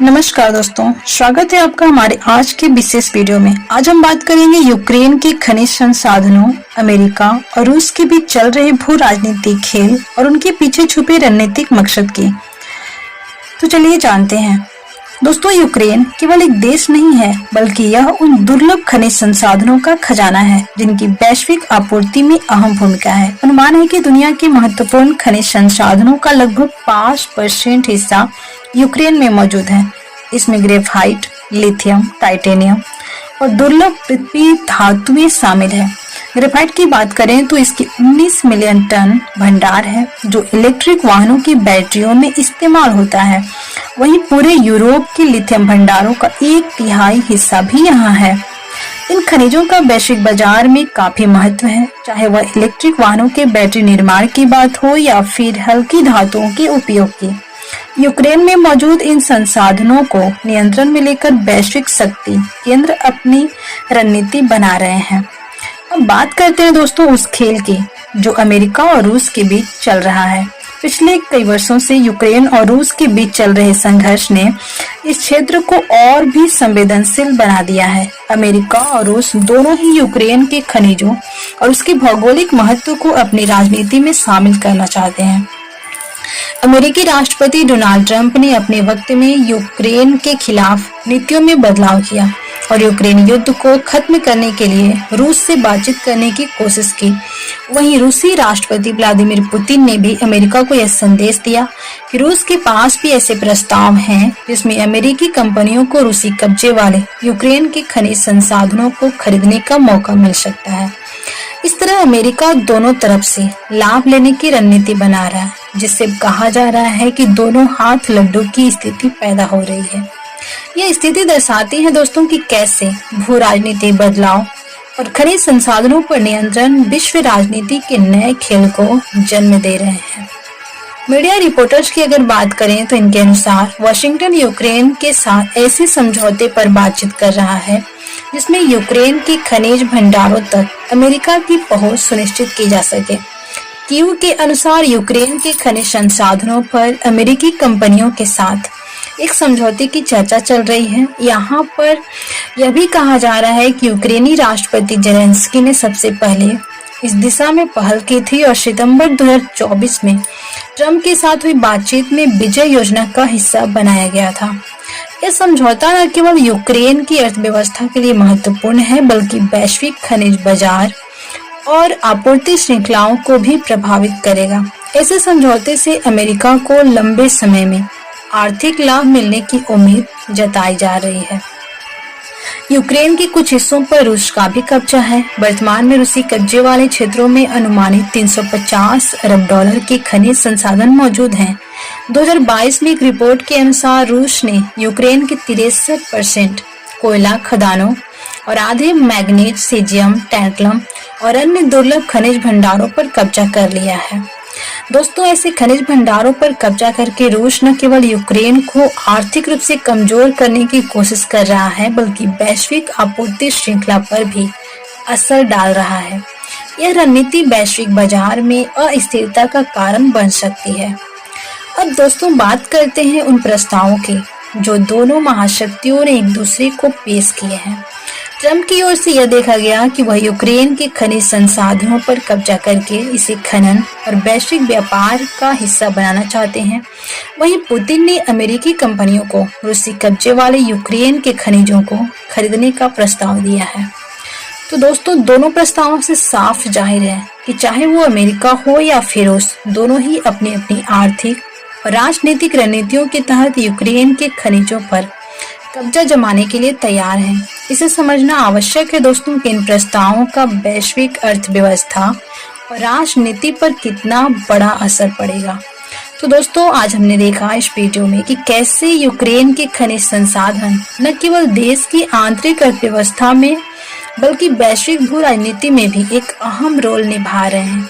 नमस्कार दोस्तों, स्वागत है आपका हमारे आज के विशेष वीडियो में। आज हम बात करेंगे यूक्रेन के खनिज संसाधनों, अमेरिका और रूस के बीच चल रहे भू राजनीतिक खेल और उनके पीछे छुपे रणनीतिक मकसद की। तो चलिए जानते हैं। दोस्तों, यूक्रेन केवल एक देश नहीं है, बल्कि यह उन दुर्लभ खनिज संसाधनों का खजाना है जिनकी वैश्विक आपूर्ति में अहम भूमिका है। अनुमान है कि दुनिया के महत्वपूर्ण खनिज संसाधनों का लगभग 5% हिस्सा यूक्रेन में मौजूद है। इसमें ग्रेफाइट, लिथियम, टाइटेनियम और दुर्लभ पृथ्वी धातुएं शामिल है। ग्रेफाइट की बात करें तो इसके 19 मिलियन टन भंडार है जो इलेक्ट्रिक वाहनों की बैटरियों में इस्तेमाल होता है। वहीं पूरे यूरोप के लिथियम भंडारों का 1/3 हिस्सा भी यहाँ है। इन खनिजों का वैश्विक बाजार में काफी महत्व है, चाहे वह इलेक्ट्रिक वाहनों के बैटरी निर्माण की बात हो या फिर हल्की धातुओं के उपयोग की। यूक्रेन में मौजूद इन संसाधनों को नियंत्रण में लेकर वैश्विक शक्ति केंद्र अपनी रणनीति बना रहे हैं। अब बात करते हैं दोस्तों उस खेल की जो अमेरिका और रूस के बीच चल रहा है। पिछले कई वर्षों से यूक्रेन और रूस के बीच चल रहे संघर्ष ने इस क्षेत्र को और भी संवेदनशील बना दिया है। अमेरिका और रूस दोनों ही यूक्रेन के खनिजों और उसके भौगोलिक महत्व को अपनी राजनीति में शामिल करना चाहते हैं। अमेरिकी राष्ट्रपति डोनाल्ड ट्रंप ने अपने वक्त में यूक्रेन के खिलाफ नीतियों में बदलाव किया और यूक्रेन युद्ध को खत्म करने के लिए रूस से बातचीत करने की कोशिश की। वहीं रूसी राष्ट्रपति व्लादिमीर पुतिन ने भी अमेरिका को यह संदेश दिया कि रूस के पास भी ऐसे प्रस्ताव हैं जिसमें अमेरिकी कंपनियों को रूसी कब्जे वाले यूक्रेन के खनिज संसाधनों को खरीदने का मौका मिल सकता है। इस तरह अमेरिका दोनों तरफ से लाभ लेने की रणनीति बना रहा है, जिससे कहा जा रहा है कि दोनों हाथ लड्डू की स्थिति पैदा हो रही है। यह स्थिति दर्शाती है दोस्तों कि कैसे भू राजनीतिक बदलाव और खनिज संसाधनों पर नियंत्रण विश्व राजनीति के नए खेल को जन्म दे रहे हैं। मीडिया रिपोर्टर्स की अगर बात करें तो इनके अनुसार वाशिंगटन यूक्रेन के साथ ऐसे समझौते पर बातचीत कर रहा है जिसमें यूक्रेन के खनिज भंडारों तक अमेरिका की पहुंच सुनिश्चित की जा सके। कीव के अनुसार यूक्रेन के खनिज संसाधनों पर अमेरिकी कंपनियों के साथ एक समझौते की चर्चा चल रही है। यहाँ पर यह भी कहा जा रहा है कि यूक्रेनी राष्ट्रपति जेलेंस्की ने सबसे पहले इस दिशा में पहल की थी और सितंबर 2024 में ट्रंप के साथ हुई बातचीत में विजय योजना का हिस्सा बनाया गया था। यह समझौता न केवल यूक्रेन की अर्थव्यवस्था के लिए महत्वपूर्ण है, बल्कि वैश्विक खनिज बाजार और आपूर्ति श्रृंखलाओं को भी प्रभावित करेगा। ऐसे समझौते से अमेरिका को लंबे समय में आर्थिक लाभ मिलने की उम्मीद जताई जा रही है। यूक्रेन के कुछ हिस्सों पर रूस का भी कब्जा है। वर्तमान में रूसी कब्जे वाले क्षेत्रों में अनुमानित 350 अरब डॉलर के खनिज संसाधन मौजूद हैं। 2022 में एक रिपोर्ट के अनुसार रूस ने यूक्रेन के 63% कोयला खदानों और आधे मैग्नीज, सीजियम, टैंटलम और अन्य दुर्लभ खनिज भंडारों पर कब्जा कर लिया है। दोस्तों, ऐसे खनिज भंडारों पर कब्जा करके रूस न केवल यूक्रेन को आर्थिक रूप से कमजोर करने की कोशिश कर रहा है, बल्कि वैश्विक आपूर्ति श्रृंखला पर भी असर डाल रहा है। यह रणनीति वैश्विक बाजार में अस्थिरता का कारण बन सकती है। अब दोस्तों बात करते हैं उन प्रस्तावों की जो दोनों महाशक्तियों ने एक दूसरे को पेश किए हैं। ट्रंप की ओर से यह देखा गया कि वह यूक्रेन के खनिज संसाधनों पर कब्जा करके इसे खनन और वैश्विक व्यापार का हिस्सा बनाना चाहते हैं। वहीं पुतिन ने अमेरिकी कंपनियों को रूसी कब्जे वाले यूक्रेन के खनिजों को खरीदने का प्रस्ताव दिया है। तो दोस्तों, दोनों प्रस्तावों से साफ जाहिर है कि चाहे वो अमेरिका हो या फिर रूस, दोनों ही अपनी अपनी आर्थिक और राजनीतिक रणनीतियों के तहत यूक्रेन के खनिजों पर कब्जा जमाने के लिए तैयार हैं। इसे समझना आवश्यक है दोस्तों कि इन प्रस्तावों का वैश्विक अर्थव्यवस्था और राजनीति पर कितना बड़ा असर पड़ेगा। तो दोस्तों, आज हमने देखा इस वीडियो में कि कैसे यूक्रेन के खनिज संसाधन न केवल देश की आंतरिक अर्थव्यवस्था में बल्कि वैश्विक भू राजनीति में भी एक अहम रोल निभा रहे हैं।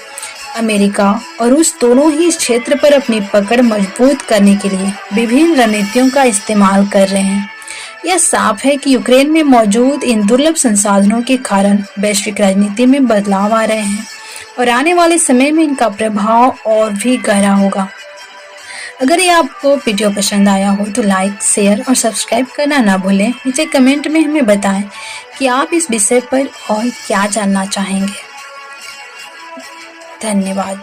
अमेरिका और रूस दोनों ही इस क्षेत्र पर अपनी पकड़ मजबूत करने के लिए विभिन्न रणनीतियों का इस्तेमाल कर रहे हैं। यह साफ है कि यूक्रेन में मौजूद इन दुर्लभ संसाधनों के कारण वैश्विक राजनीति में बदलाव आ रहे हैं और आने वाले समय में इनका प्रभाव और भी गहरा होगा। अगर ये आपको वीडियो पसंद आया हो तो लाइक, शेयर और सब्सक्राइब करना ना भूलें। नीचे कमेंट में हमें बताएं कि आप इस विषय पर और क्या जानना चाहेंगे। धन्यवाद।